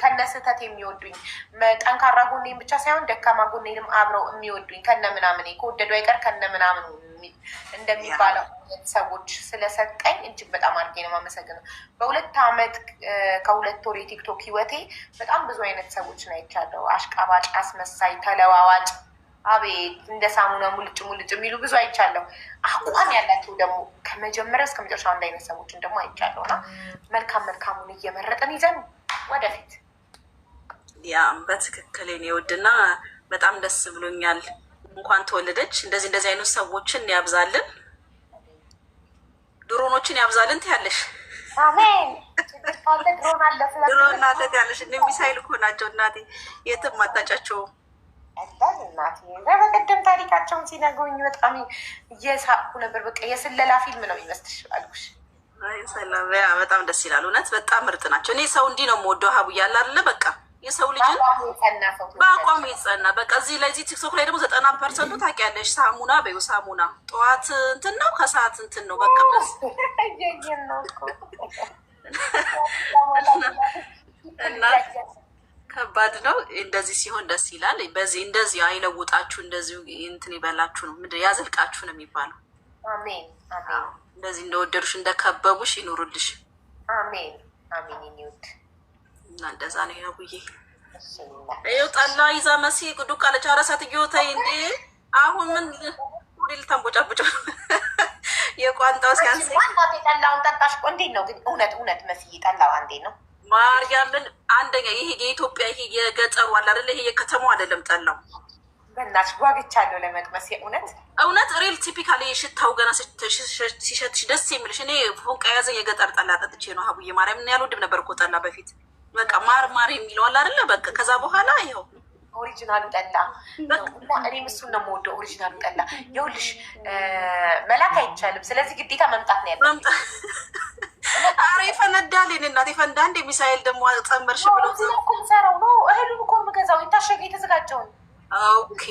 ከነስተት የሚወዱኝ ጠንካራ ጎኔን ብቻ ሳይሆን ደካማ ጎኔንም አብረው የሚወዱኝ ከነ ምናምን ከወደዱ አይቀር ከነ ምናምኑ እንደሚባለው ሰዎች ስለሰጠኝ እጅግ በጣም አድርጌ ነው የማመሰግነው። በ2 ዓመት ከ2 ወር የቲክቶክ ህይወቴ በጣም ብዙ አይነት ሰዎችን አይቻለሁ። አሽቃባጭ፣ አስመሳይ፣ ተለዋዋጭ፣ አቤት እንደ ሳሙና ሙልጭ ሙልጭ የሚሉ ብዙ አይቻለሁ። አቋም ያላቸው ደግሞ ከመጀመሪያ እስከ መጨረሻ አንድ አይነት ሰዎችን ደግሞ አይቻለሁ። እና መልካም መልካሙን እየመረጠን ይዘን ወደፊት። ያ በትክክል የኔ ውድና በጣም ደስ ብሎኛል። እንኳን ተወለደች። እንደዚህ አይነት ሰዎችን ያብዛልን፣ ድሮኖችን ያብዛልን ትያለሽ። አሜን። ድሮን አለት ያለሽ እንደ ሚሳይል እኮ ናቸው እናቴ፣ የትም አታጫቸውም። በቀደም ታሪካቸውን ሲነግሩኝ በጣም እየሳቅኩ ነበር። በቃ የስለላ ፊልም ነው የሚመስልሽ አልኩሽ። በጣም ደስ ይላል። እውነት በጣም ምርጥ ናቸው። እኔ ሰው እንዲህ ነው የምወደው። ሀቡ እያለ አይደለ በቃ የሰው ልጅን በአቋም የጸና በቃ እዚህ ለዚህ ቲክቶክ ላይ ደግሞ 90% ታውቂያለሽ። ሳሙና በይው ሳሙና ጠዋት እንትን ነው ከሰዓት እንትን ነው በቃ እና ከባድ ነው። እንደዚህ ሲሆን ደስ ይላል። በዚህ እንደዚህ አይለውጣችሁ፣ እንደዚህ እንትን ይበላችሁ ነው ምንድን ያዘልቃችሁ ነው የሚባለው። አሜን አሜን። እንደዚህ እንደወደዱሽ እንደከበቡሽ ይኑሩልሽ። አሜን አሜን። ይውድ እና እንደዛ ነው ያቡዬ። ይኸው ጠላ ይዛ መሲ ዱቅ አለች። ኧረ ሴትዮ ተይ እንዴ! አሁን ምን ሁሌ ተንቦጫቦጫ የቋንጣው ሲያንስ አንዴ ጠላውን ጠጣሽ እኮ። እንዴት ነው ግን እውነት መስዬ ጠላው አንዴ ነው ማርያምን። አንደኛ ይሄ የኢትዮጵያ ይሄ የገጠሩ አለ አይደለ? ይሄ የከተማው አይደለም ጠላው። በእናትሽ ጓግቻለሁ ለመቅመስ። እውነት ሪል ቲፒካሊ ሽታው ገና ሲሸትሽ ደስ የሚልሽ። እኔ ፎንቃ የያዘኝ የገጠር ጠላ ጠጥቼ ነው ሀቡዬ። ማርያምን ያልወድም ነበር እኮ ጠላ በፊት በቃ ማር የሚለው አለ አይደለ? በቃ ከዛ በኋላ ይኸው ኦሪጂናሉ ጠላ እና እኔም እሱን ነው የምወደው። ኦሪጂናሉ ጠላ ይኸውልሽ መላክ አይቻልም። ስለዚህ ግዴታ መምጣት ነው ያለው። አረ ይፈነዳል። የእኔ እናት ይፈንዳ። እንደ ሚሳኤል ደግሞ ጸመርሽ ብሎ እኮ የምሰራው ነው። እህሉን እኮ የምገዛው የታሸገ የተዘጋጀውን። ኦኬ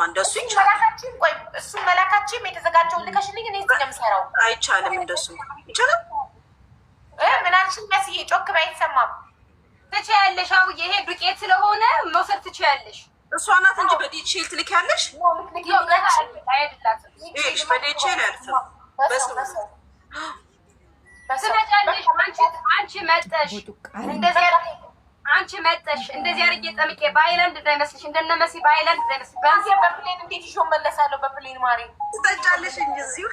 እንደሱ ይቻላል። መላካችን ቆይ እሱን መላካችን የተዘጋጀውን ልከሽልኝ እኔ እዚህ ነው የምሰራው። አይቻልም። እንደሱ ይቻላል። ምን አልሽኝ መስዬ? ጮክ በይ አይሰማም። ትችያለሽ አውዬ። ይሄ ዱቄት ስለሆነ መውሰድ ትችያለሽ። እሷ ናት እንጂ በዲቼል ትልኪያለሽ። በዲቼል ያልፍም ትመጫለሽ። አንቺ መጠሽ እንደዚህ አድርጌ ጠምቄ በአይላንድ እንዳይመስልሽ፣ እንደነመሲ በአይላንድ እንዳይመስልሽ። በፕሌን እንዴት ይሾ መለሳለሁ? በፕሌን ማሪ ትጠጫለሽ እንጂ እዚሁ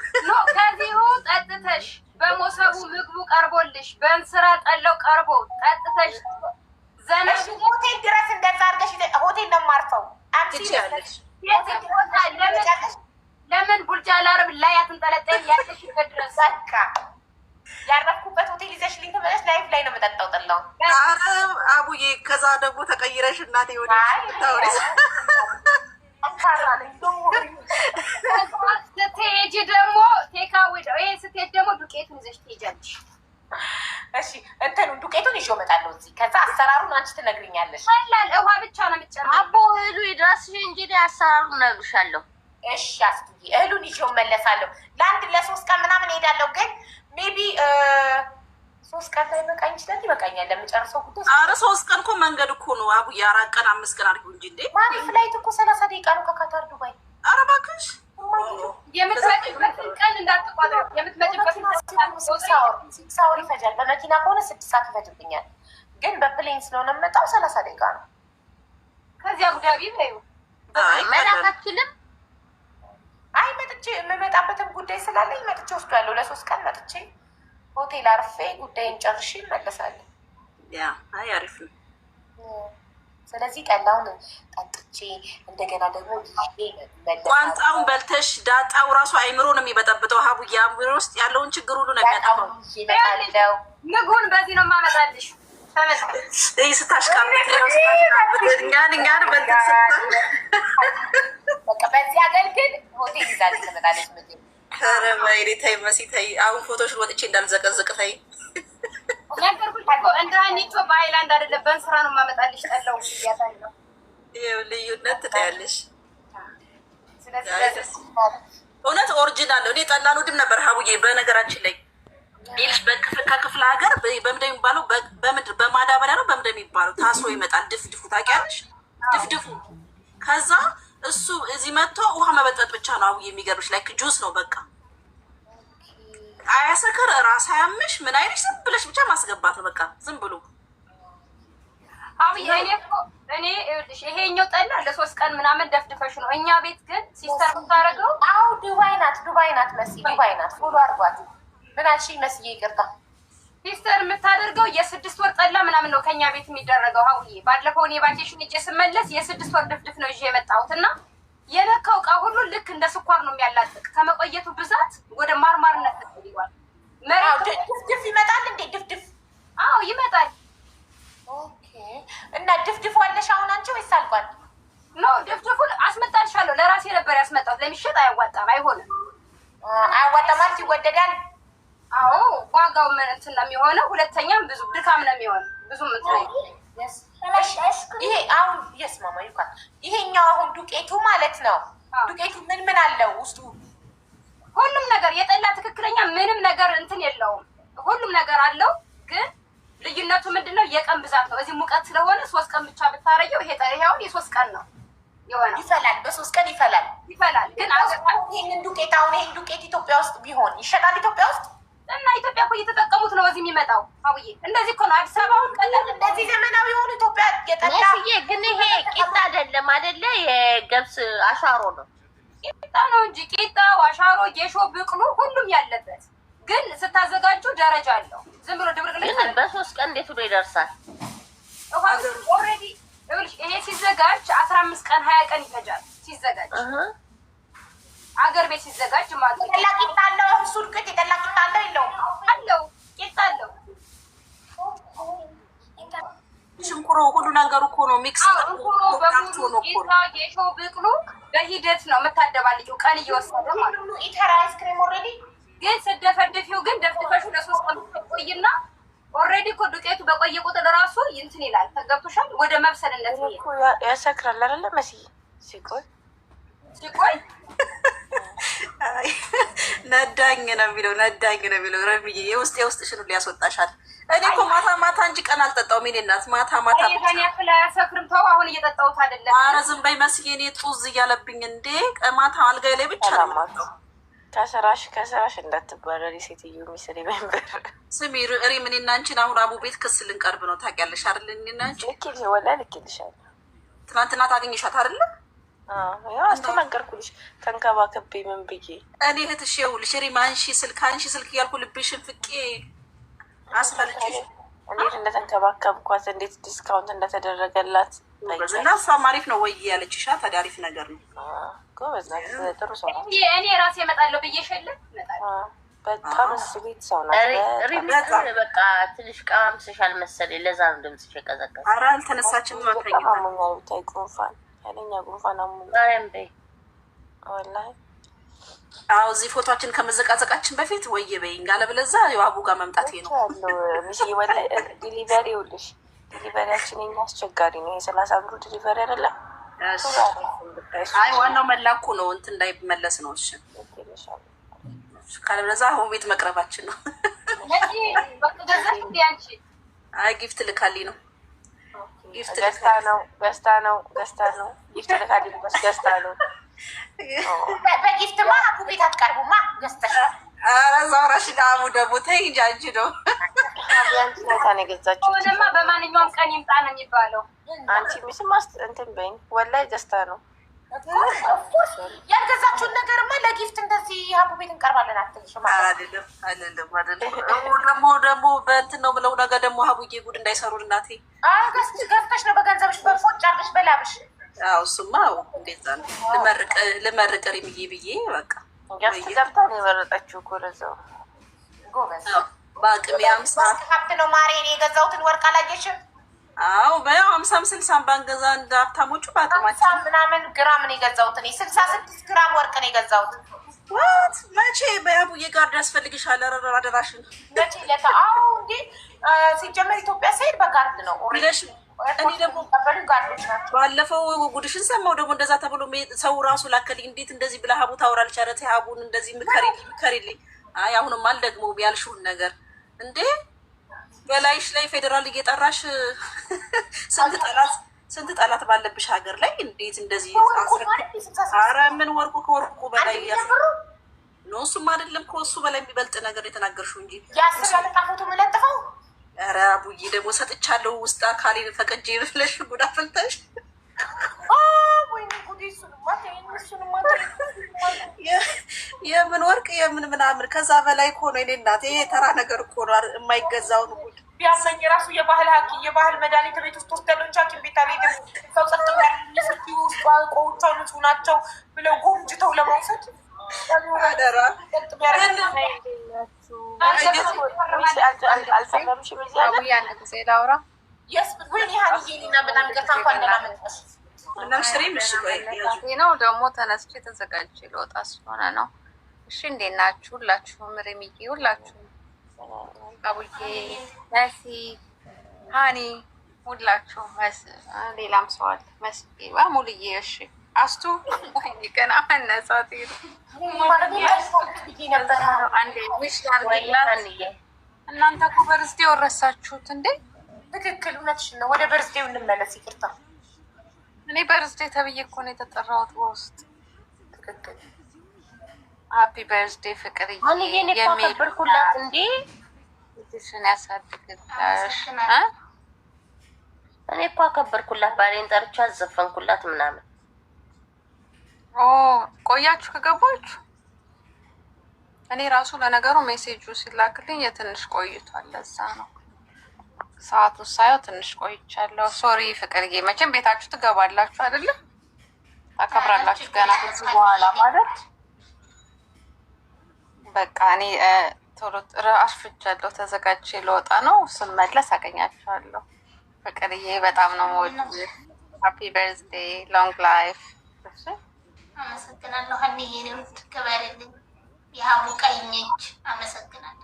ከዚሁ ጠጥተሽ በሞሰቡ ምግቡ ቀርቦልሽ በእንስራ ጠለው ቀርቦ ጠጥተሽ ዘነሽ ሆቴል ድረስ እንደዛ አድርገሽ ሆቴል ነው የማርፈው። ለምን ቡርጃ ለአረብ ላይ አትንጠለጠይም? ያለሽበት ድረስ በቃ ያረፍኩበት ሆቴል ይዘሽልኝ ተመለሽ። ላይፍ ላይ ነው የምጠጣው ጠላውን። ኧረ አቡዬ ከዛ ደግሞ ተቀይረሽ እናቴ ሆነ ታውሪ ስትሄጂ ደግሞ ቴካዊ ይሄ ስትሄጂ ደግሞ ዱቄቱን ይዘሽ ትሄጃለሽ። እሺ እንትኑን ዱቄቱን ይዤ እመጣለሁ እዚህ። ከዛ አሰራሩን አንቺ ትነግሪኛለሽ። ቀላል ውሃ ብቻ ነው የምትጨምሪው። አቦ እህሉ ይድረስሽ እንጂ አሰራሩን እነግርሻለሁ። እሺ አስቱዬ እህሉን ይዤ እመለሳለሁ። ለአንድ ለ3 ቀን ምናምን እሄዳለሁ። ግን ሜቢ 3 ቀን ላይ በቃኝ ይችላል። ይበቃኛል ለምጨርሰው ጉዳይ። ኧረ 3 ቀን እኮ መንገድ እኮ ነው አቡዬ። 4 ቀን 5 ቀን አድርጊው እንጂ እንዴ ማሪ ፍላይት እኮ 30 ደቂቃ ነው ከካታር ዱባይ። ኧረ እባክሽ የምትመጪበትን ቀን እንዳትቋጥሪ። የምትመጪበትን 6 ሰዓት ይፈጃል። በመኪና ከሆነ 6 ሰዓት ይፈጅብኛል። ግን በፕሌን ስለሆነ የምመጣው 30 ደቂቃ ነው። ከዚያ ጉዳቢ በይው መላክ አትችልም። አይ መጥቼ የምመጣበትም ጉዳይ ስላለኝ መጥቼ ወስዷለሁ። ለ3 ቀን መጥቼ ሆቴል አርፌ ጉዳይን ጨርሼ እመለሳለሁ። ያ አይ አሪፍ ነው። ስለዚህ ጠላውን ጠጥቼ እንደገና ደግሞ ቋንጣውን በልተሽ ዳጣው ራሱ አይምሮ ነው የሚበጠብጠው። ሀቡዬ አእምሮ ውስጥ ያለውን ችግር ሁሉ ነው የሚያጠፋው። ምግቡን በዚህ ነው የማመጣልሽ። ይህ ስታሽቃብጥ እኛን በልተን በቃ በዚህ አገልግል ሆቴል ይዛል ትመጣለች። ምግብ ኧረ ማይሬ ተይ መሲ ተይ። አሁን ፎቶሽን ወጥቼ እንዳልዘቀዝቅ ተይ። ነገርኩሽ እኮ እንደ ሀኒቾ በሀይላንድ አይደለም በእንስራ ነው የማመጣልሽ። ጠላው ያታለው ይኸው ልዩነት ትታያለሽ። እውነት ኦሪጂናል ነው። እኔ ጠላ አልወድም ነበር ሀቡዬ በነገራችን ላይ ይልሽ ከክፍለ ሀገር በምንድን የሚባለው በምድር በማዳበሪያ ነው በምንድን የሚባለው ታስሮ ይመጣል። ድፍድፉ ታውቂያለሽ? ድፍድፉ ከዛ እሱ እዚህ መጥቶ ውሃ መበጥበጥ ብቻ ነው። አሁን የሚገርምሽ ላይ ጁስ ነው በቃ አያሰክር ራስ አያምሽ ምን አይልሽ ዝም ብለሽ ብቻ ማስገባት ነው በቃ ዝም ብሎ አብይ እኔ ይሄኛው ጠላ ለ3 ቀን ምናምን ደፍድፈሽ ነው። እኛ ቤት ግን ሲስተር የምታደርገው ዱባይ ናት መሲ ዱባይ ናት ፎሎ አድርጓት ምናልሽ መስዬ ይቅርታ ሲስተር የምታደርገው የ6 ወር ጠላ ምናምን ነው ከኛ ቤት የሚደረገው። አውዬ ባለፈው እኔ ቫኬሽን እጄ ስመለስ የ6 ወር ድፍድፍ ነው ይዤ የመጣሁት እና የነካው ዕቃ ሁሉ ልክ እንደ ስኳር ነው የሚያላጥቅ ከመቆየቱ ብዛት ወደ ማርማርነት ይሏል። ድፍድፍ ይመጣል እንዴ? ድፍድፍ አዎ ይመጣል። ኦኬ እና ድፍድፍ ዋለሽ አሁን አንቺ ወይስ አልቋል? ኖ ድፍድፉን አስመጣልሻለሁ። ለራሴ ነበር ያስመጣሁት። ለሚሸጥ አያዋጣም፣ አይሆንም። አያዋጣም ማለት ይወደዳል። አዎ ዋጋው ምን እንትን ነው የሚሆነው። ሁለተኛም ብዙ ድካም ነው የሚሆነው። ብዙ ምትለይ ይሄ አሁን የስማማ ይኳል ይሄኛው አሁን ዱቄቱ ማለት ነው። ዱቄቱ ምን አለው ውስጡ? ሁሉም ነገር የጠላ ትክክለኛ ምንም ነገር እንትን የለውም። ሁሉም ነገር አለው። ግን ልዩነቱ ምንድነው? የቀን ብዛት ነው። እዚህ ሙቀት ስለሆነ 3 ቀን ብቻ ብታረየው ይሄ ጠሪያውን የ3 ቀን ነው የሆነ ይፈላል። በ3 ቀን ይፈላል። ግን ይሄንን ዱቄት አሁን ይሄን ዱቄት ኢትዮጵያ ውስጥ ቢሆን ይሸጣል? ኢትዮጵያ ውስጥ እና ኢትዮጵያ እኮ እየተጠቀሙት ነው እዚህ የሚመጣው። አውዬ እንደዚህ እኮ ነው አዲስ አበባውን ቀላል እንደዚህ ዘመናዊ የሆኑ ኢትዮጵያ የጠላ ግን ይሄ ቂጣ አይደለም አይደለ? የገብስ አሻሮ ነው። ቂጣ ነው እንጂ ቂጣው፣ አሻሮ፣ ጌሾ፣ ብቅሉ ሁሉም ያለበት ግን ስታዘጋጁ ደረጃ አለው። ዝም ብሎ ድብልቅልቅ ግን በ3 ቀን እንዴት ብሎ ይደርሳል? ኦልሬዲ ይሄ ሲዘጋጅ 15 ቀን 20 ቀን ይፈጃል ሲዘጋጅ። አገር ቤት ሲዘጋጅ ማለት ነው። የጠላ ቂጣ አለው። እሱ ዱቄት የጠላ ቂጣ አለው የለውም? አለው፣ ቂጣ አለው። ሽንኩሮ ሁሉ ነገሩ እኮ ነው ሚክስ ሽንኩሮ በሙሉ ቂጣ፣ ጌሾ፣ ብቅሉ በሂደት ነው የምታደባልቂው ቀን እየወሰደ ማለት ነው። ኢተር አይስክሬም ኦልሬዲ ግን ስደፈድፊው ግን ደፍድፈሹ ለ3 ቀን ቆይና ኦልሬዲ እኮ ዱቄቱ በቆየ ቁጥር ራሱ እንትን ይላል። ተገብቶሻል? ወደ መብሰልነት ያሰክራል አይደለ? መስዬ ሲቆይ ነዳኝ ነው የሚለው ረምዬ የውስጥሽን ሁሉ ያስወጣሻል። እኔ እኮ ማታ እንጂ ቀን አልጠጣሁም። የእኔ እናት ማታ ይሄን ያክል አያሰክርም። ተው አሁን እየጠጣሁት አይደለም። ኧረ ዝም በይ መስዬ፣ እኔ ጡዝ እያለብኝ እንዴ ማታ አልጋዬ ላይ ብቻ ነው። ከስራሽ እንዳትባረሪ ሴትዮ ሚስሪ መንበር ስሚ ሪም፣ እኔና አንቺን አሁን አቡ ቤት ክስ ልንቀርብ ነው ታውቂያለሽ አይደል? እኔና አንቺ ልኬልሻለሁ። ትናንትና ታገኘሻት አይደለ? አስተናገርኩልሽ ተንከባከቤ ምን ብዬ እኔ እህትሽ ይኸውልሽ ሪም አንሺ ስልክ እያልኩ ልብሽን ፍቄ አስፈልግሽ እንዴት እንደተንከባከብኳት እንዴት ዲስካውንት እንደተደረገላት እና እሷም አሪፍ ነው ወይ ያለችሻ? ታዲያ አሪፍ ነገር ነው። ጎበዝ ናት፣ ጥሩ ሰው ናት። እኔ ራሴ እመጣለሁ ብዬሽልህ በጣም ስዊት ሰው ናት። በቃ ትንሽ ቀማምሰሻል መሰለኝ፣ ለዛ ነው ድምፅሽ የቀዘቀዘ። ኧረ አልተነሳችም። አሞኛል ብታይ ጉንፋን ያለኛ ጉንፋን አሞኛል ወላሂ። አዎ እዚህ ፎቶችን ከመዘቃዘቃችን በፊት ወየ በይኝ፣ አለበለዛ የዋቡ ጋር መምጣት ነው ሚስ ወላሂ። ዲሊቨሪ ይኸውልሽ ዲሊቨሪያችን የኛ አስቸጋሪ ነው። የ30 ብሩ ዲሊቨሪ አይደለም። አይ ዋናው መላኩ ነው እንትን እንዳይመለስ ነው። እሺ ካለበለዛ አሁን ቤት መቅረባችን ነው። አይ ጊፍት ልካልኝ ነው። ገዝታ ነው ጊፍት ልካልኝ ገዝታ ነው። በጊፍትማ አቡ ቤት አትቀርቡማ ገዝተሽ። ኧረ እዛው እራስሽ ለአቡ ደግሞ ተይ እንጂ አንቺ ነው የገዛችው። ሆነማ በማንኛውም ቀን ይምጣ ነው የሚባለው። አንቺ ሚስም እንትን በይኝ ወላሂ ገዝታ ነው። ያልገዛችሁን ነገርማ ለጊፍት እንደዚህ አቡ ቤት እንቀርባለን አትልሽም? አይደለም ደግሞ በእንትን ነው ብለው ነገ ደግሞ ሀቡዬ ጉድ እንዳይሰሩን እናቴ። ገዝተሽ ነው በገንዘብሽ በፎጭ አርገሽ በላብሽ። አዎ እሱማ እንዴት ነው ልመርቅ ሪምዬ ብዬ በቃ ገብታ ነው የመረጠችው እኮ ለዛው ጎበዝ። በአቅሜ 50 ሀብት ነው ማሬ። እኔ የገዛሁትን ወርቅ አላየሽም? አዎ በያው 50-60 ባንገዛ እንደ ሀብታሞቹ በአቅማችን ምናምን ግራም ነው የገዛሁት። እኔ 66 ግራም ወርቅ ነው የገዛሁት። ዋት መቼ በአቡዬ ጋር ያስፈልግሻል? አደራሽን መቼ ለታ አዎ እንዴ ሲጀመር ኢትዮጵያ ስሄድ በጋርድ ነው ኦሬሽ። እኔ ደግሞ ጋርዶች ናቸው። ባለፈው ጉድሽን ሰማው ደግሞ እንደዛ ተብሎ ሰው ራሱ ላከልኝ። እንዴት እንደዚህ ብለህ ሀቡ ታወራለች? ኧረ ተይ ሀቡን እንደዚህ ምከሪልኝ። አይ አሁንም አልደግመውም ያልሽውን ነገር እንዴ በላይሽ ላይ ፌዴራል እየጠራሽ ስንት ጠላት ባለብሽ ሀገር ላይ እንዴት እንደዚህ ኧረ ምን ወርቁ ከወርቁ በላይ ነው። እሱም አይደለም ከእሱ በላይ የሚበልጥ ነገር የተናገርሽው እንጂ ያለጣፎቱ መለጥፈው ኧረ አቡዬ ደግሞ ሰጥቻለሁ ውስጥ አካሌን ፈቅጄ ብለሽ ጉድ አፈልተሽ የምን ወርቅ የምን ምናምን ከዛ በላይ እኮ ነው። እኔ እናቴ ተራ ነገር እኮ ነው የማይገዛውን ጉድ ቢያመኝ የራሱ የባህል መድኃኒት ቤት ውስጥ ወስደለው እንጂ ሐኪም ቤት አልሄድም። ሰው ጸጥ ያለሰፊ ውስጥ ቆዎቿ ንጹህ ናቸው ብለው ጎምጅተው ለመውሰድ አደራ አልሰለምሽም ያን ጊዜ ላውራ ነው ደግሞ ተነስቼ ተዘጋጅ ልወጣ ስለሆነ ነው። እሺ እንዴት ናችሁ? ሁላችሁም ሬሚዬ፣ ሁላችሁም አቡዬ፣ መሲ፣ ሀኒ፣ ሁላችሁም ሌላም ሰው አለ መስዬ ሙሉዬ። እሺ አስቱ ወይኔ ገና መነሳት አንዴ ዊሽ ላርግላት። እናንተ እኮ በርዝዴ ወረሳችሁት እንዴ? ትክክል፣ እውነትሽን ነው። ወደ በርዝዴው እንመለስ። ይቅርታ እኔ በርዝዴ ተብዬ እኮ ነው የተጠራሁት በውስጥ። ትክክል። ሀፒ በርዝዴ ፍቅርዬ የሚልኩላት እንዴ ሽን ያሳድግላሽ። እኔ እኮ አከበርኩላት፣ ባሌን ጠርቻ አዘፈንኩላት ምናምን። ቆያችሁ ከገባችሁ? እኔ ራሱ ለነገሩ ሜሴጁ ሲላክልኝ የትንሽ ቆይቷል። ለዛ ነው ሰዓቱ ሳየው ትንሽ ቆይቻለሁ። ሶሪ ፍቅርዬ፣ መቼም ቤታችሁ ትገባላችሁ አይደለም? ታከብራላችሁ ገና ከዚህ በኋላ ማለት በቃ እኔ ቶሎ አሽፍቻለሁ። ተዘጋጅቼ ልወጣ ነው። ስመለስ አገኛችኋለሁ። ፍቅርዬ በጣም ነው የምወድሽ። ሃፒ በርዝዴ ሎንግ ላይፍ። አመሰግናለሁ። ሀኒ የኔ ትከበርልኝ። የሀቡ ቀኝች አመሰግናለሁ።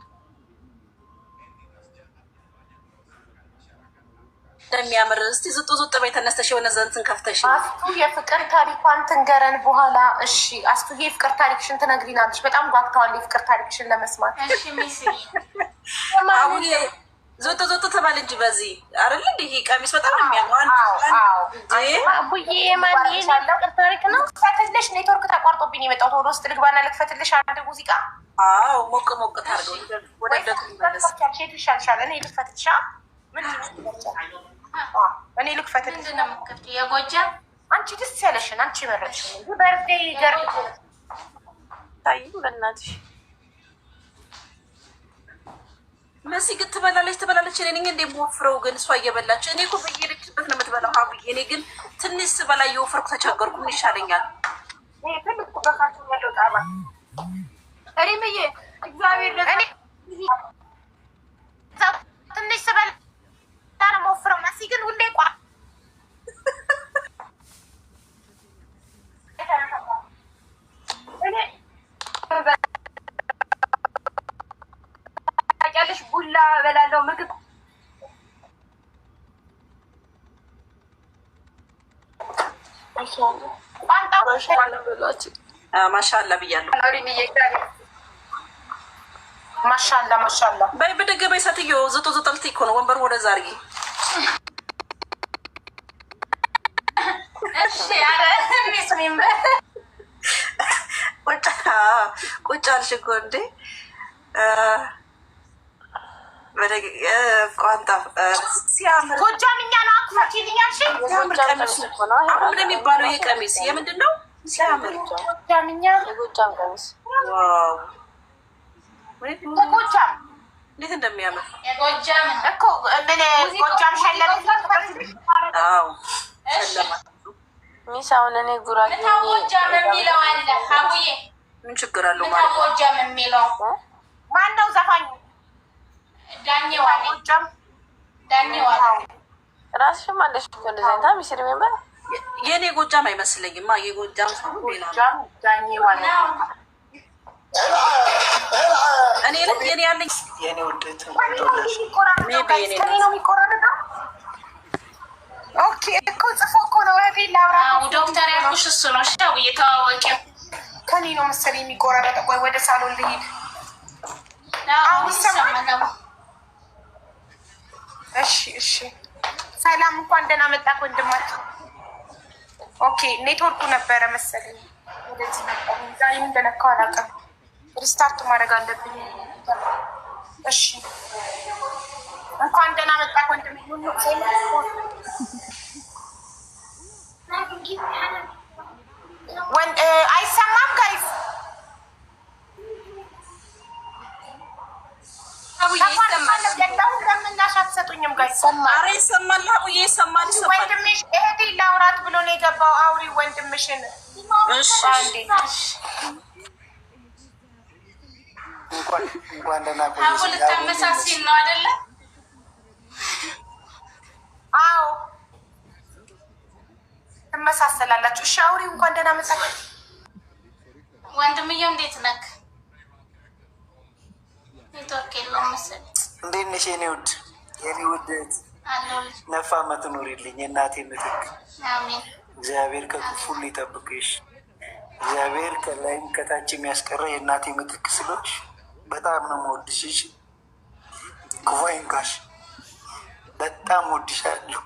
እንደሚያምር እስቲ ዝጡ ዝጡ በይ ተነስተሽ የሆነ ዘንትን ከፍተሽ አስቱ የፍቅር ታሪኳን ትንገረን በኋላ። እሺ አስቱ የፍቅር ታሪክሽን ትነግሪናለሽ። በጣም ጓግተዋል የፍቅር ታሪክሽን ለመስማት። እሺ ሚስዬ አሁን ዞቶ ዞቶ ተባለ እንጂ በዚህ አይደል እንዴ? ይሄ ቀሚስ በጣም ነው የሚያምር። አቡዬ ማን የፍቅር ታሪክ ነው? ልክፈትልሽ። ኔትወርክ ተቋርጦብኝ የመጣሁት ወደ ውስጥ ልግባና ልክፈትልሽ አንድ ሙዚቃ። አዎ ሞቅ ሞቅ ታርገው ወደ ደቱ ይመለስ። ሼት ይሻልሻል። እኔ ልክፈትልሻ። እኔ ልክፈትልሽ። ምንድን ነው የምትከፍቺው? የጎጃም አንቺ ደስ ያለሽን አንቺ መረጥሽኝ። በርዴ ገር ታይም በእናትሽ መሲ ግን ትበላለች። እኔ እንደ የምወፍረው ግን እሷ እየበላች። እኔ እኮ በየሄደችበት ነው የምትበላው። ሀብዬ እኔ ግን ትንሽ ስበላ እየወፈርኩ ተቸገርኩ። ምን ይሻለኛል? ትልቅ በካቸው ያለው ጣባ እኔምዬ እግዚአብሔር ትንሽ ስበላ ነው የምወፍረው። መሲ ግን ሁሌ ቋ ያለሽ ቡላ በላለው ምግብ ማሻአላ ብያለሁ። ማሻአላ በይ በደገ በይ። ሴትዮ ዝቶ ዝጠልት እኮ ነው። ወንበር ወደዛ አድርጊ። እሺ አረ ሚስሚም ቁጭ አልሽ እኮ እንዴ? ቋንጣ ሲያምር ጎጃምኛ ነው። አክፈችልኛልሽ። ሲያምር ቀሚስ ምን የሚባለው ይሄ ቀሚስ የምንድን ነው? ሲያምር ጎጃምኛ የጎጃም ቀሚስ ጎጃም እንዴት እንደሚያምር የጎጃም እኮ ምን ጎጃም ሸለመ። አዎ ሚስ አሁን እኔ ጉራጌ ጎጃም የሚለው አለ። ሀቡዬ ምን ችግር አለው ማለት ነው? ጎጃም የሚለው ማን ነው ዘፋኙ? ዳኘዋ ጎጃም ዳኘዋ ራስሽም አለሽ እኮ እንደዚህ አይነት ሚስ ሪሜምበር። የኔ ጎጃም አይመስለኝም። የጎጃም ሰው ሌላ ጎጃም ዳኘዋ ነው። እኔ የኔ ያለኝ የኔ ውዴት ነው የሚቆራረጠው። ኦኬ እኮ ጽፎ እኮ ነው ላብራ ዶክተር ያልኩሽ እሱ ነው። ሻው እየተዋወቂው ከኔ ነው መሰለኝ የሚቆራረጠው። ቆይ ወደ ሳሎን ልሂድ። አሁን ይሰማል። እሺ ሰላም እንኳን ደህና መጣህ ወንድማችን። ኦኬ ኔትወርኩ ነበረ መሰለኝ ወደዚህ መጣ። ዛሬ ምን እንደነካው አላውቅም። ሪስታርት ማድረግ አለብኝ። እሺ እንኳን ደህና መጣህ ወንድም። አይሰማም ጋይስ? ለምናሻትሰጡኝም ጋይስ ይሰማል። ሀቡዬ ይሰማል። ወንድምሽ እህቴ ላውራት ብሎ ነው የገባው። አውሪ ወንድምሽን። እንኳን ደህና ሀቡ ልታመሳሲል ነው አይደለ? አዎ ትመሳሰላላችሁ። እሺ አውሪ። እንኳን ደህና መጣህ ወንድምዬው። እንዴት ነክ? ኔትወርክ የለውም መሰለኝ። እንዴት ነሽ የኔ ውድ አለሁልሽ። ነፋ ዓመት ኑሪልኝ የእናቴ ምትክ። አሜን። እግዚአብሔር ከክፉ ሁሉ ይጠብቅሽ። እግዚአብሔር ከላይም ከታች የሚያስቀረ የእናቴ ምትክ ስለሆንሽ በጣም ነው የምወድሽ። ክፉ አይንካሽ። በጣም ወድሻለሁ።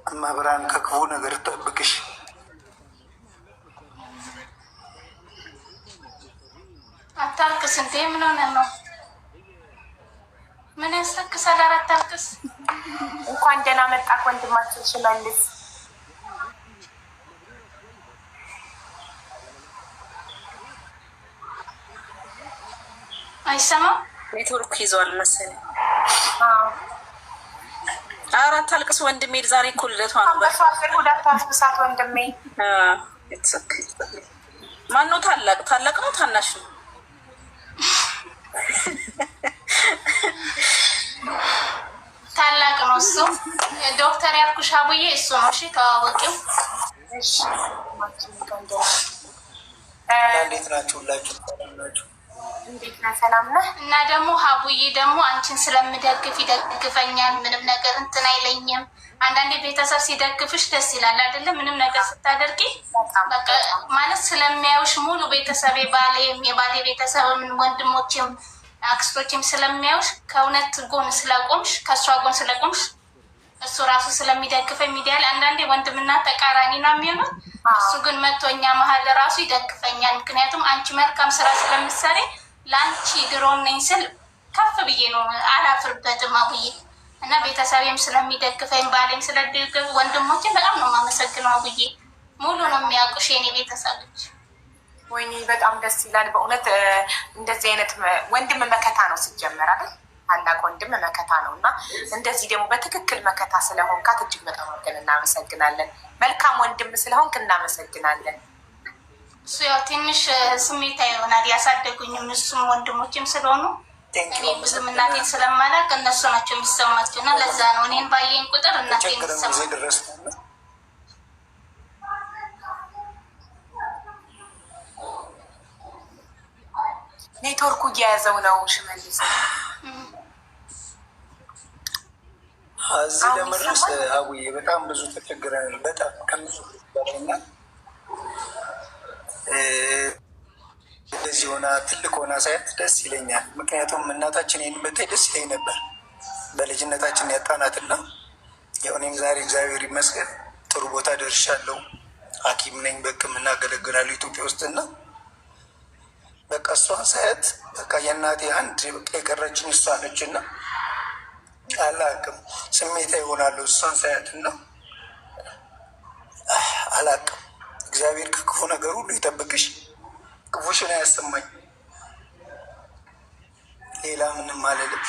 እመብርሃን ከክፉ ነገር ትጠብቅሽ። አታልቅስ እንዴ! ምን ሆነ ነው? ምን ያስለቅሳል? ኧረ አታልቅስ። እንኳን ደህና መጣህ ወንድማችን ሽመልስ። አይሰማም? ኔትወርክ ይዘዋል መሰለኝ። ኧረ አታልቅስ ወንድሜ። ዛሬ እኮ ልደቷ ነው። ሁለት አስብሳት ወንድሜ። ማነው ታላቅ? ታላቅ ነው ታናሽ ነው? ታላቅ ነው እሱ። ዶክተር ያልኩሽ አቡዬ እሱ ነው። እሺ ተዋወቂው። እንዴት ናችሁ? ሁላችሁ ናችሁ? እንዴት ነህ? ሰላም ነህ? እና ደግሞ ሀቡዬ ደግሞ አንቺን ስለምደግፍ ይደግፈኛል። ምንም ነገር እንትን አይለኝም። አንዳንዴ ቤተሰብ ሲደግፍሽ ደስ ይላል አይደለም? ምንም ነገር ስታደርጊ በቃ ማለት ስለሚያዩሽ ሙሉ ቤተሰብ የባሌ ቤተሰብም ወንድሞችም አክስቶችም ስለሚያዩሽ ከእውነት ጎን ስለቆምሽ ከእሷ ጎን ስለቆምሽ እሱ ራሱ ስለሚደግፈኝ ሚዲያ ላይ አንዳንዴ ወንድምና ተቃራኒ ነው የሚሆነው። እሱ ግን መጥቶ እኛ መሀል ራሱ ይደግፈኛል። ምክንያቱም አንቺ መልካም ስራ ስለምትሰሪ ለአንቺ ድሮን ነኝ ስል ከፍ ብዬ ነው አላፍርበትም አቡዬ። እና ቤተሰቤም ስለሚደግፈኝ ባሌም ስለደግፍ ወንድሞችን በጣም ነው የማመሰግነው አቡዬ። ሙሉ ነው የሚያውቁሽ የኔ ቤተሰቦች። ወይኔ በጣም ደስ ይላል በእውነት። እንደዚህ አይነት ወንድም መከታ ነው ሲጀመር አይደል? ታላቅ ወንድም መከታ ነው እና እንደዚህ ደግሞ በትክክል መከታ ስለሆንካት እጅግ በጣም ወገን እናመሰግናለን። መልካም ወንድም ስለሆንክ እናመሰግናለን። እሱ ያው ትንሽ ስሜታ ይሆናል ያሳደጉኝም እሱም ወንድሞችም ስለሆኑ እኔ ብዙም እናቴን ስለማላውቅ እነሱ ናቸው የሚሰማቸው እና ለዛ ነው እኔን ባየኝ ቁጥር እናቴን የሚሰማ። ኔትወርኩ እየያዘው ነው ሽመልስ። እዚህ ለመድረስ አቡዬ በጣም ብዙ ተቸግረናል። በጣም ከምሱ በላይና እንደዚህ ሆና ትልቅ ሆና ሳያት ደስ ይለኛል። ምክንያቱም እናታችን ይህን ብታይ ደስ ይለኝ ነበር በልጅነታችን ያጣናትና የሆኔም ዛሬ እግዚአብሔር ይመስገን ጥሩ ቦታ ደርሻለሁ። ሐኪም ነኝ፣ በሕክምና አገለግላለሁ ኢትዮጵያ ውስጥና በቃ እሷን ሳያት በቃ የእናቴ አንድ በቃ የቀረችኝ እሷ ነች እና አላቅም ስሜታ ይሆናለሁ እሷን ሳያት እና አላቅም። እግዚአብሔር ከክፉ ነገር ሁሉ ይጠብቅሽ፣ ክፉሽን አያሰማኝ። ሌላ ምንም አልልም።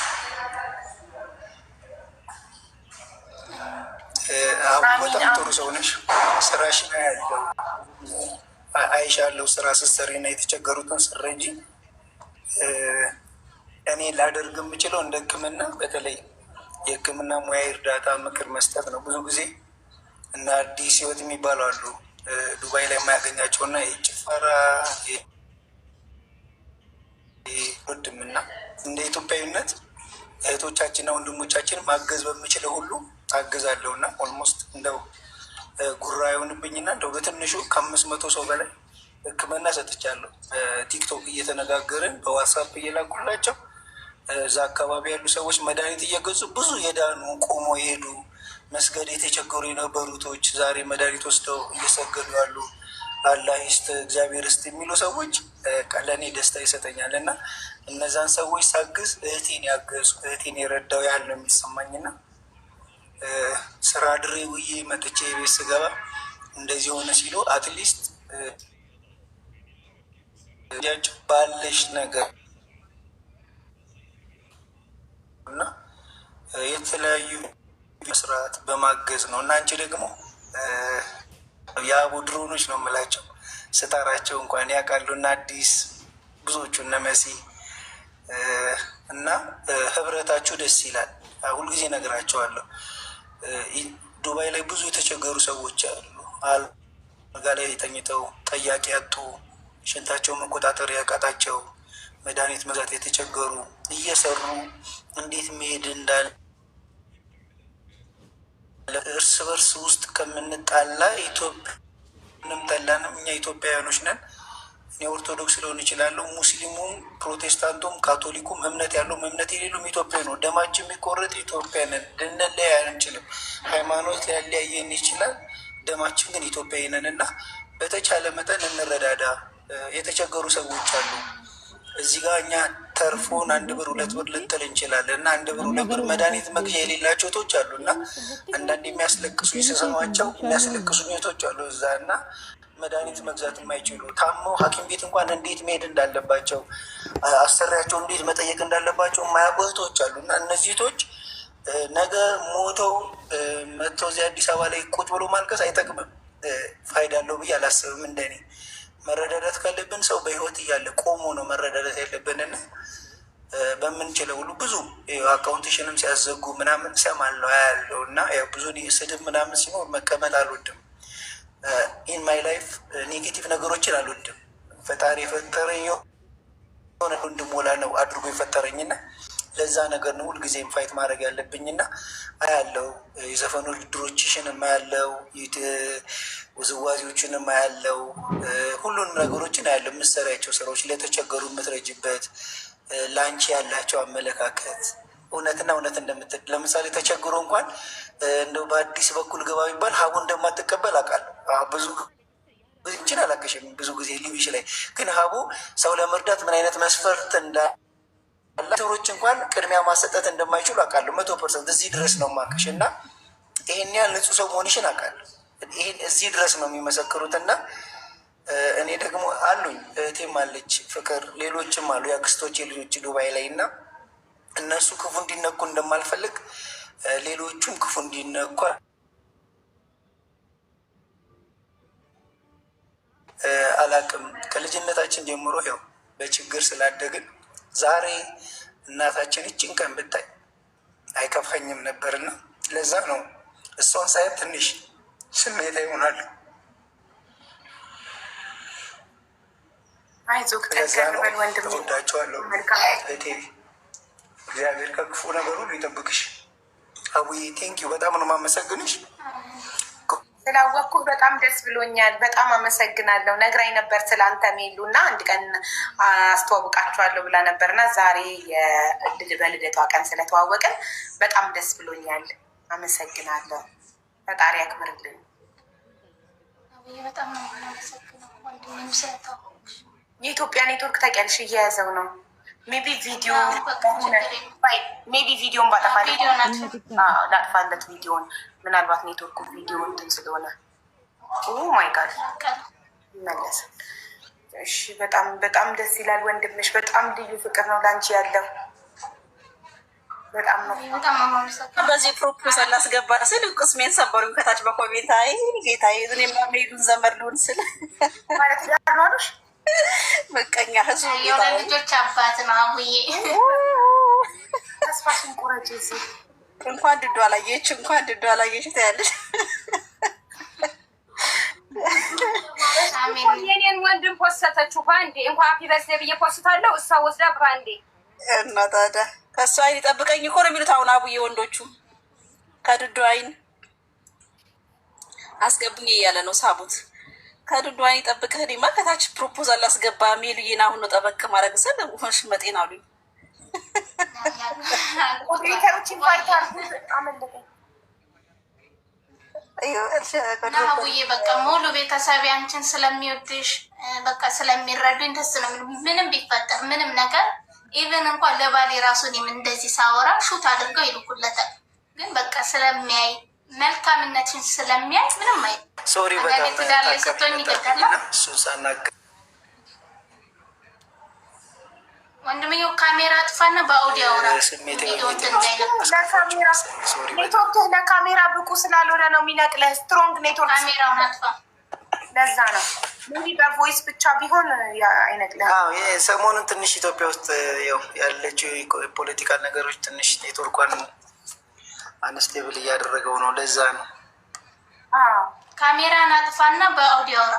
በጣም ጥሩ ሰው ነሽ። ስራሽን ያለው አይሻለሁ። ስራ ስትሰሪ እና የተቸገሩትን ስረጂ እኔ ላደርግ የምችለው እንደ ሕክምና በተለይ የሕክምና ሙያ እርዳታ ምክር መስጠት ነው። ብዙ ጊዜ እና አዲስ ህይወት የሚባሉ አሉ ዱባይ ላይ የማያገኛቸው እና የጭፈራ ወንድምና እንደ ኢትዮጵያዊነት እህቶቻችንና ወንድሞቻችን ማገዝ በምችለው ሁሉ አገዛለሁ እና ኦልሞስት እንደው ጉራ የሆንብኝና እንደው በትንሹ ከ500 ሰው በላይ ሕክምና ሰጥቻለሁ። ቲክቶክ እየተነጋገርን በዋትሳፕ እየላኩላቸው እዛ አካባቢ ያሉ ሰዎች መድኃኒት እየገዙ ብዙ የዳኑ ቆሞ የሄዱ መስገድ የተቸገሩ የነበሩቶች ዛሬ መድኃኒት ወስደው እየሰገዱ ያሉ አላህ ይስጥ እግዚአብሔር ይስጥ የሚሉ ሰዎች ለእኔ ደስታ ይሰጠኛል። እና እነዛን ሰዎች ሳግዝ እህቴን ያገዙ እህቴን የረዳው ያህል ነው የሚሰማኝና ስራ ድሬ ውዬ መጥቼ የቤት ስገባ እንደዚህ ሆነ ሲሉ አትሊስት ባለሽ ነገር እና የተለያዩ መስራት በማገዝ ነው። እና አንቺ ደግሞ የአቡ ድሮኖች ነው የምላቸው ስጠራቸው እንኳን ያውቃሉ። እና አዲስ ብዙዎቹ እነ መሲ እና ህብረታችሁ ደስ ይላል። ሁልጊዜ እነግራቸዋለሁ። ዱባይ ላይ ብዙ የተቸገሩ ሰዎች አሉ። አልጋ ላይ ተኝተው ጠያቂ ያጡ፣ ሽንታቸው መቆጣጠር ያቃታቸው፣ መድኃኒት መግዛት የተቸገሩ እየሰሩ እንዴት መሄድ እንዳለ እርስ በርስ ውስጥ ከምንጣላ ኢትዮጵያንም ጠላንም እኛ ኢትዮጵያውያኖች ነን። እኔ ኦርቶዶክስ ሊሆን ይችላለሁ፣ ሙስሊሙም፣ ፕሮቴስታንቱም፣ ካቶሊኩም እምነት ያለውም እምነት የሌሉም ኢትዮጵያ ነው። ደማችን የሚቆረጥ ኢትዮጵያ ነን። ልንለያይ አንችልም። ሃይማኖት ሊያለያየን ይችላል፣ ደማችን ግን ኢትዮጵያዊ ነን እና በተቻለ መጠን እንረዳዳ። የተቸገሩ ሰዎች አሉ። እዚህ ጋር እኛ ተርፎን 1 ብር 2 ብር ልንጥል እንችላለን እና 1 ብር 2 ብር መድኃኒት መግዣ የሌላቸው እህቶች አሉ እና አንዳንድ የሚያስለቅሱ የስሰማቸው የሚያስለቅሱ እህቶች አሉ እዛ እና መድኃኒት መግዛት የማይችሉ ታመው ሐኪም ቤት እንኳን እንዴት መሄድ እንዳለባቸው አሰሪያቸው እንዴት መጠየቅ እንዳለባቸው የማያውቁ እህቶች አሉ እና እነዚህ እህቶች ነገ ሞተው መጥተው እዚህ አዲስ አበባ ላይ ቁጭ ብሎ ማልቀስ አይጠቅምም። ፋይዳ አለው ብዬ አላስብም። እንደኔ መረዳዳት ካለብን ሰው በህይወት እያለ ቆሞ ነው መረዳዳት ያለብንና በምንችለው ሁሉ ብዙ አካውንቴሽንም ሲያዘጉ ምናምን ሰማለሁ ያለው እና ብዙ ስድብ ምናምን ሲኖር መቀመጥ አልወድም። ኢን ማይ ላይፍ ኔጌቲቭ ነገሮችን አልወድም። ፈጣሪ የፈጠረኝ የሆነ እንድሞላ ነው አድርጎ የፈጠረኝና ለዛ ነገር ነው ሁልጊዜም ፋይት ማድረግ ያለብኝና አያለው የዘፈኑ ውድድሮችሽንም አያለው ውዝዋዜዎችንም አያለው ሁሉንም ነገሮችን አያለው። የምትሰሪያቸው ስራዎች ለተቸገሩ የምትረጅበት ለአንቺ ያላቸው አመለካከት እውነትና እውነት እንደምትል ለምሳሌ ተቸግሮ እንኳን እንደው በአዲስ በኩል ገባ ቢባል ሀቡ እንደማትቀበል አውቃለሁ። ብዙ እንችን አላከሽም ብዙ ጊዜ ሊቢሽ ላይ ግን ሀቡ ሰው ለመርዳት ምን አይነት መስፈርት እንዳላቸሮች እንኳን ቅድሚያ ማሰጠት እንደማይችሉ አውቃለሁ። 100% እዚህ ድረስ ነው ማከሽ እና ይሄን ያህል ንጹህ ሰው መሆንሽን አውቃለሁ። ይሄን እዚህ ድረስ ነው የሚመሰክሩት እና እኔ ደግሞ አሉኝ እህቴም አለች ፍቅር፣ ሌሎችም አሉ የአክስቶቼ ልጆች ዱባይ ላይ እና እነሱ ክፉ እንዲነኩ እንደማልፈልግ ሌሎቹም ክፉ እንዲነኩ አላቅም። ከልጅነታችን ጀምሮ ያው በችግር ስላደግን ዛሬ እናታችን እችን ቀን ብታይ አይከፋኝም ነበርና ለዛ ነው እሷን ሳይት ትንሽ ስሜታ ይሆናል። አይዞህ ተገርበን ወንድም እወዳቸዋለሁ። እግዚአብሔር ከክፉ ነገር ሁሉ ይጠብቅሽ። አቡዬ ቴንኪዩ በጣም ነው የማመሰግንሽ። ስላወቅኩህ በጣም ደስ ብሎኛል። በጣም አመሰግናለሁ። ነግራኝ ነበር ስለአንተ ሜሉ እና አንድ ቀን አስተዋውቃቸዋለሁ ብላ ነበር እና ዛሬ በልደቷ ቀን ስለተዋወቅን በጣም ደስ ብሎኛል። አመሰግናለሁ። ፈጣሪ ያክብርልኝ። በጣም ነው የማመሰግነው ወንድሜም ስለተዋወቅሽ። የኢትዮጵያ ኔትወርክ ታውቂያለሽ እየያዘው ነው። ሜቢ ቪዲዮን ላጥፋለት ቪዲዮን ምናልባት ኔትወርኩ ቪዲዮ እንትን ስለሆነ ማይ ጋድ ይመለሳል። እሺ በጣም በጣም ደስ ይላል ወንድምሽ። በጣም ልዩ ፍቅር ነው ላንቺ ያለው። በጣም ነው በዚህ ፕሮፖዛል ላስገባ ስል ቅስሜን ሰበሩኝ ከታች በኮሜንት አይ ጌታዬ እኔማ ሄዱን ዘመድ ልሆን ስል ማለት ያሏሉሽ በቀኛ ህዝብ የሁለት ልጆች አባት ነው አቡዬ። ተስፋሽን ቁረጭ። እዚህ እንኳን ድዶ አላየች ታያለሽ። የኔን ወንድም ፖስተችው ባንዴ እንኳን ሃፒ በርዝዴይ ብዬ ፖስታለሁ። እሷ ወስዳ ባንዴ እና ታዲያ ከእሱ አይን ይጠብቀኝ እኮ ነው የሚሉት አሁን አቡዬ ወንዶቹ። ከድዶ አይን አስገብኝ እያለ ነው ሳቡት። ከድዶ አይን ይጠብቅህ። እኔማ ከታች ፕሮፖዛል አስገባ ሜሉዬን አሁን ነው ጠበቅ ማድረግ ስል ሆንሽ መጤን አሉኝ። ሞዴሬተሮች ኢንቫይት አድርጉት። አመለጠኝ እና ሀቡዬ በቃ ሙሉ ቤተሰብ አንቺን ስለሚወድሽ በቃ ስለሚረዱኝ ደስ ነው። ምንም ቢፈጠር ምንም ነገር ኢቨን እንኳን ለባሌ ራሱን እንደዚህ ሳወራ ሹት አድርገው ይልኩለታል። ግን በቃ ስለሚያይ መልካምነትን ስለሚያይ ምንም አይ ሶሪ በጣም ትዳር ላይ ስትሆኝ ይገዳላ። እሱን ሳናገር ወንድምየው ካሜራ አጥፋና በአውዲዮ አውራ ኔትወርክህ ለካሜራ ብቁ ስላልሆነ ነው የሚነቅልህ። ስትሮንግ ኔትወርክ ካሜራውን አጥፋ። ለዛ ነው እንግዲህ በቮይስ ብቻ ቢሆን አይነቅልህ። ሰሞኑን ትንሽ ኢትዮጵያ ውስጥ ያው ያለችው የፖለቲካል ነገሮች ትንሽ ኔትወርኳን አንስቴብል እያደረገው ነው። ለዛ ነው ካሜራን አጥፋና በአውዲዮ አውራ።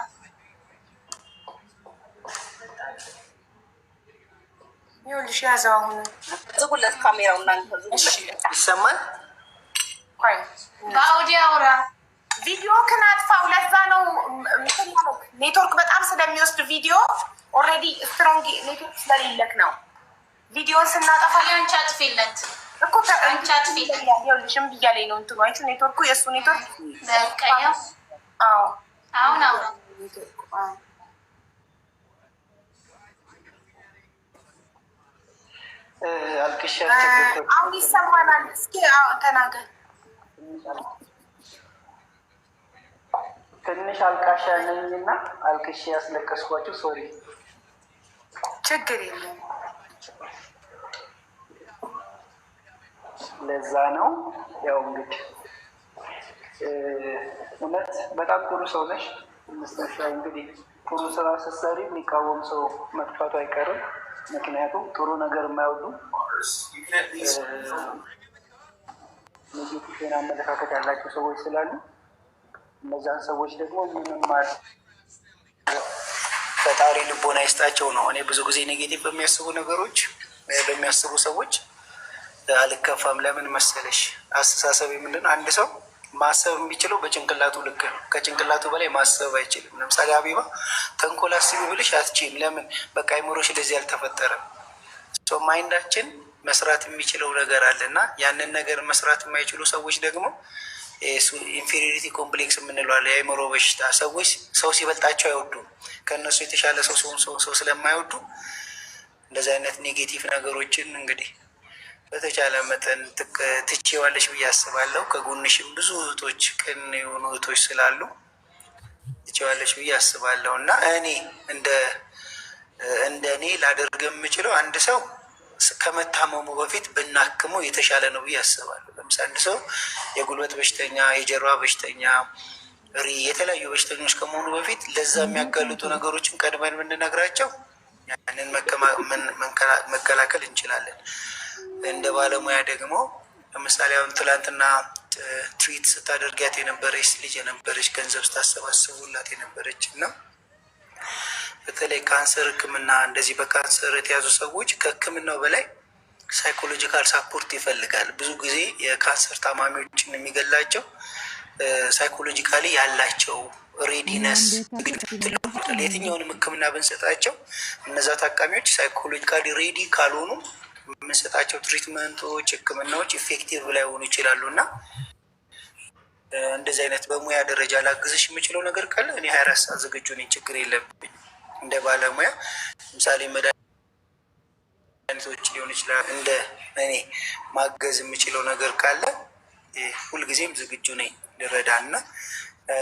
ይኸውልሽ ያዘው አሁን ዝጉለት ካሜራው እናንተ ይሰማል። በአውዲዮ አውራ ቪዲዮ ክን አጥፋው። ለዛ ነው ኔትወርክ በጣም ስለሚወስድ ቪዲዮ ኦልሬዲ ስትሮንግ ኔትወርክ ስለሌለክ ነው ቪዲዮን ስናጠፋ። አንቺ አጥፊለት እኮ አንቺ አጥፊለት። ይኸውልሽ እምቢ እያለኝ ነው እንትኑ አይቱ ኔትወርኩ የእሱ ኔትወርክ በቀየው። አዎ አሁን አውራ አልቅሻ አሁን ይሰማናል። እስኪ ተናገር። ትንሽ አልቃሻ ነኝና አልቅሼ ያስለቀስኳችሁ ሶሪ። ችግር የለም። ለዛ ነው ያው እንግዲህ እውነት በጣም ጥሩ ሰው ነሽ። እንግዲህ ጥሩ ስራ ስትሰሪ የሚቃወም ሰው መጥፋቱ አይቀርም። ምክንያቱም ጥሩ ነገር የማይወዱ ኔጌቲቭ አመለካከት ያላቸው ሰዎች ስላሉ እነዛን ሰዎች ደግሞ ምንም ፈጣሪ ልቦና ይስጣቸው ነው። እኔ ብዙ ጊዜ ኔጌቲቭ በሚያስቡ ነገሮች በሚያስቡ ሰዎች አልከፋም። ለምን መሰለሽ? አስተሳሰብ ምንድን አንድ ሰው ማሰብ የሚችለው በጭንቅላቱ ልክ ነው። ከጭንቅላቱ በላይ ማሰብ አይችልም። ለምሳሌ ሀቢባ ተንኮል አስቢ ብልሽ አትችይም። ለምን? በቃ አይምሮሽ ለዚህ አልተፈጠረም። ማይንዳችን መስራት የሚችለው ነገር አለ እና ያንን ነገር መስራት የማይችሉ ሰዎች ደግሞ ኢንፌሪሪቲ ኮምፕሌክስ የምንለው አለ፣ የአይምሮ በሽታ። ሰዎች ሰው ሲበልጣቸው አይወዱም። ከእነሱ የተሻለ ሰው ስለማይወዱ እንደዚህ አይነት ኔጌቲቭ ነገሮችን እንግዲህ በተቻለ መጠን ትቼዋለሽ ብዬ አስባለሁ። ከጎንሽም ብዙ እህቶች ቅን የሆኑ እህቶች ስላሉ ትቼዋለሽ ብዬ አስባለሁ እና እኔ እንደ እኔ ላደርግ የምችለው አንድ ሰው ከመታመሙ በፊት ብናክመው የተሻለ ነው ብዬ አስባለሁ። ለምሳሌ አንድ ሰው የጉልበት በሽተኛ፣ የጀርባ በሽተኛ፣ የተለያዩ በሽተኞች ከመሆኑ በፊት ለዛ የሚያጋልጡ ነገሮችን ቀድመን ብንነግራቸው ያንን መከላከል እንችላለን። እንደ ባለሙያ ደግሞ ለምሳሌ አሁን ትላንትና ትሪት ስታደርጊያት የነበረች ልጅ የነበረች ገንዘብ ስታሰባስቡላት የነበረች እና በተለይ ካንሰር ሕክምና እንደዚህ በካንሰር የተያዙ ሰዎች ከሕክምናው በላይ ሳይኮሎጂካል ሳፖርት ይፈልጋል። ብዙ ጊዜ የካንሰር ታማሚዎችን የሚገላቸው ሳይኮሎጂካሊ ያላቸው ሬዲነስ የትኛውንም ሕክምና ብንሰጣቸው እነዛ ታካሚዎች ሳይኮሎጂካሊ ሬዲ ካልሆኑ የምንሰጣቸው ትሪትመንቶች፣ ሕክምናዎች ኢፌክቲቭ ላይሆኑ ይችላሉ እና እንደዚህ አይነት በሙያ ደረጃ ላግዝሽ የምችለው ነገር ካለ እኔ 24 ሰዓት ዝግጁ ነኝ። ችግር የለብኝ። እንደ ባለሙያ ለምሳሌ መድኃኒቶች ሊሆን ይችላል። እንደ እኔ ማገዝ የምችለው ነገር ካለ ሁልጊዜም ዝግጁ ነኝ ልረዳ እና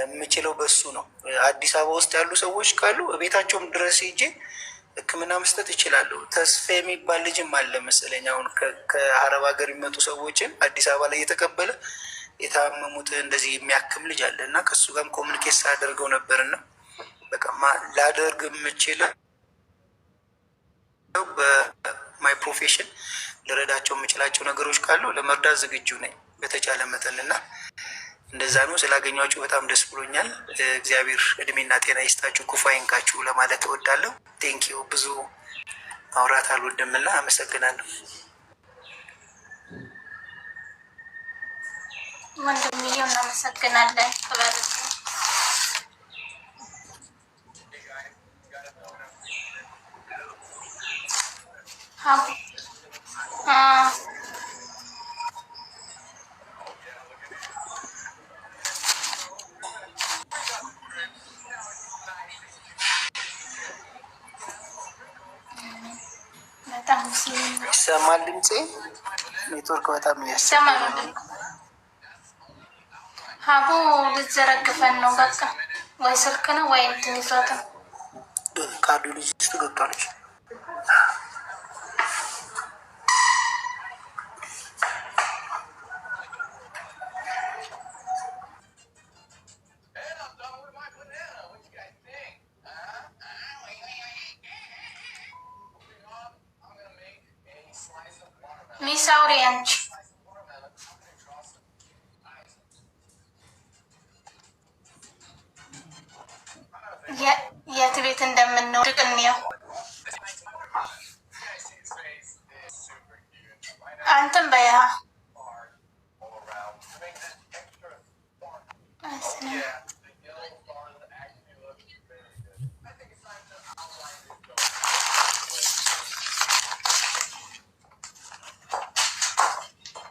የምችለው በሱ ነው። አዲስ አበባ ውስጥ ያሉ ሰዎች ካሉ ቤታቸውም ድረስ ሄጄ ሕክምና መስጠት ይችላሉ። ተስፋ የሚባል ልጅም አለ መሰለኝ አሁን ከአረብ ሀገር የሚመጡ ሰዎችን አዲስ አበባ ላይ የተቀበለ የታመሙት እንደዚህ የሚያክም ልጅ አለ እና ከሱ ጋርም ኮሚኒኬት ሳደርገው ነበርና በቃ ላደርግ የምችለው በማይ ፕሮፌሽን ልረዳቸው የምችላቸው ነገሮች ካሉ ለመርዳት ዝግጁ ነኝ በተቻለ መጠን እና እንደዛ ነው። ስላገኟችሁ በጣም ደስ ብሎኛል። እግዚአብሔር እድሜና ጤና ይስጣችሁ፣ ክፉ አይንካችሁ ለማለት እወዳለሁ። ቴንኪው። ብዙ ማውራት አልወድም እና አመሰግናለሁ። ወንድምዬው እናመሰግናለን። ይሰማል ድምፄ? ኔትወርክ በጣም ያስቸግር ነው። ሀቡ ልትዘረግፈን ነው በቃ። ወይ ስልክ ነው ወይ እንትን ይዟት ነው። ካርዱ ልጅ ውስጥ ገብቷለች። ሚስ አውሪ አንቺ የት ቤት እንደምንወድቅ እንየው። አንተም በያ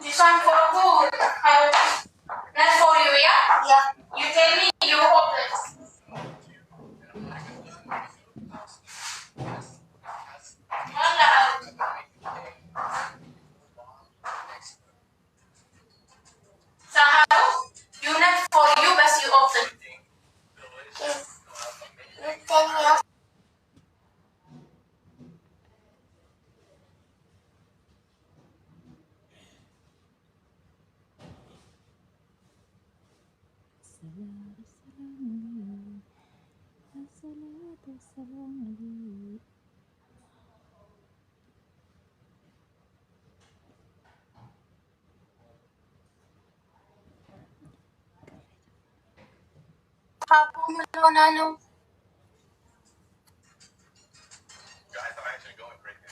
This one for who? That's for you, yeah? Yeah. You tell me you open. ሀቡ ምን ሆና ነው?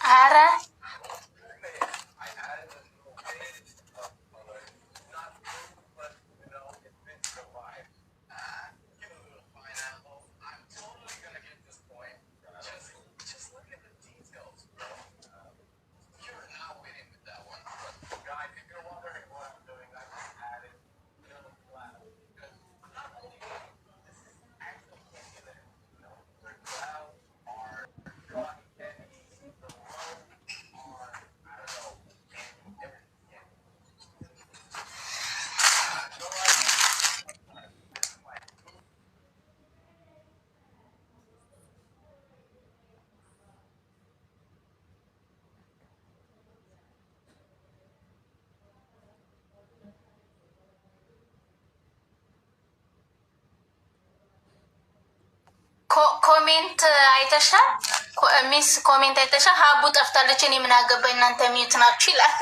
ኧረ ኮሜንት አይተሻል? ሚስ ኮሜንት አይተሻል? ሀቡ ጠፍታለች፣ እኔ ምን አገባኝ እናንተ ሚዩት ናችሁ ይላል።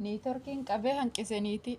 Neetworkiin qabee hanqisaniiti.